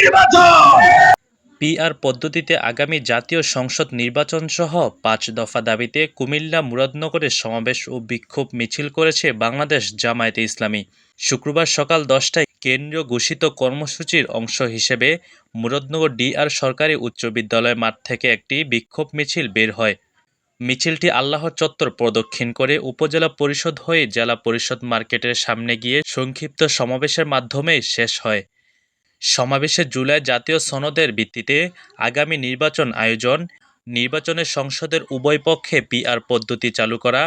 নির্বাচন। পিআর পদ্ধতিতে আগামী জাতীয় সংসদ নির্বাচন সহ ৫ দফা দাবিতে কুমিল্লা মুরাদনগরে সমাবেশ ও বিক্ষোভ মিছিল করেছে বাংলাদেশ জামায়াতে ইসলামী। শুক্রবার সকাল ১০টায় কেন্দ্রীয় ঘোষিত কর্মসূচির অংশ হিসেবে মুরাদনগর ডিআর সরকারি উচ্চ বিদ্যালয় মাঠ থেকে একটি বিক্ষোভ মিছিল বের হয়। মিছিলটি আল্লাহর চত্বর প্রদক্ষিণ করে উপজেলা পরিষদ হয়ে জেলা পরিষদ মার্কেটের সামনে গিয়ে সংক্ষিপ্ত সমাবেশের মাধ্যমে শেষ হয়। সমাবেশে জুলাই জাতীয় সনদের ভিত্তিতে আগামী নির্বাচন আয়োজন, নির্বাচনে সংসদের উভয় পক্ষে পিআর পদ্ধতি চালু করা,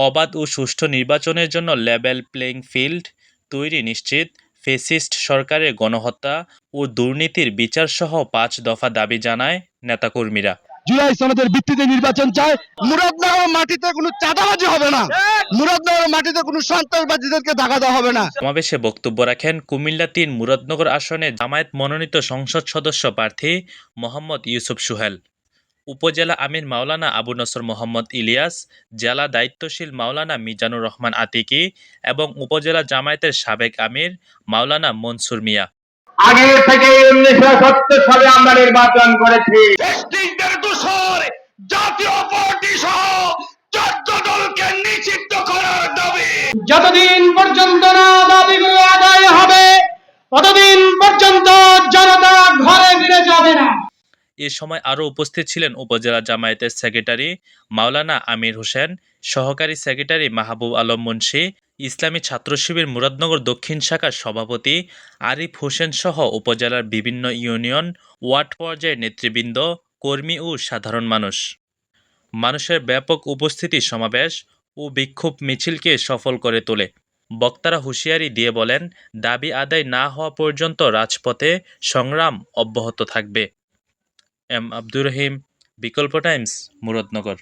অবাধ ও সুষ্ঠু নির্বাচনের জন্য লেভেল প্লেইং ফিল্ড তৈরি নিশ্চিত, ফ্যাসিস্ট সরকারের গণহত্যা ও দুর্নীতির বিচারসহ ৫ দফা দাবি জানায় নেতাকর্মীরা। জুলাই সনদের ভিত্তিতে নির্বাচন চায়। মুরাদনগর মাটিতে কোনো চাঁদাবাজি হবে না, মুরাদনগর মাটিতে কোনো সন্ত্রাসবাদীদেরকে ঢাকা দেওয়া হবে না। সমাবেশে বক্তব্য রাখেন কুমিল্লা ৩ মুরাদনগর আসনে জামায়াত মনোনীত সংসদ সদস্য প্রার্থী মোহাম্মদ ইউসুফ সুহেল, উপজেলা আমির মাওলানা আবু নসর মোহাম্মদ ইলিয়াস, জেলা দায়িত্বশীল মাওলানা মিজানুর রহমান আতিকি এবং উপজেলা জামায়াতের সাবেক আমির মাওলানা মনসুর মিয়া। আগে থেকে ১৯৭০ সালে আমরা নির্বাচন করেছি। জাতীয় পার্টি সহ ১৪ দলকে নিষিদ্ধ করার দাবি। যতদিন পর্যন্ত না দাবিগুলো আদায় হবে ততদিন পর্যন্ত জনতা ঘরে ফিরে যাবে না। এ সময় আরও উপস্থিত ছিলেন উপজেলা জামায়াতের সেক্রেটারি মাওলানা আমির হোসেন, সহকারী সেক্রেটারি মাহবুব আলম মুন্সি, ইসলামী ছাত্র শিবির মুরাদনগর দক্ষিণ শাখার সভাপতি আরিফ হোসেন সহ উপজেলার বিভিন্ন ইউনিয়ন ওয়ার্ড পর্যায়ের নেতৃবৃন্দ, কর্মী ও সাধারণ মানুষ। মানুষের ব্যাপক উপস্থিতি সমাবেশ ও বিক্ষোভ মিছিলকে সফল করে তোলে। বক্তারা হুঁশিয়ারি দিয়ে বলেন, দাবি আদায় না হওয়া পর্যন্ত রাজপথে সংগ্রাম অব্যাহত থাকবে। এম আব্দুর রহিম, বিকল্প টাইমস, মুরাদনগর।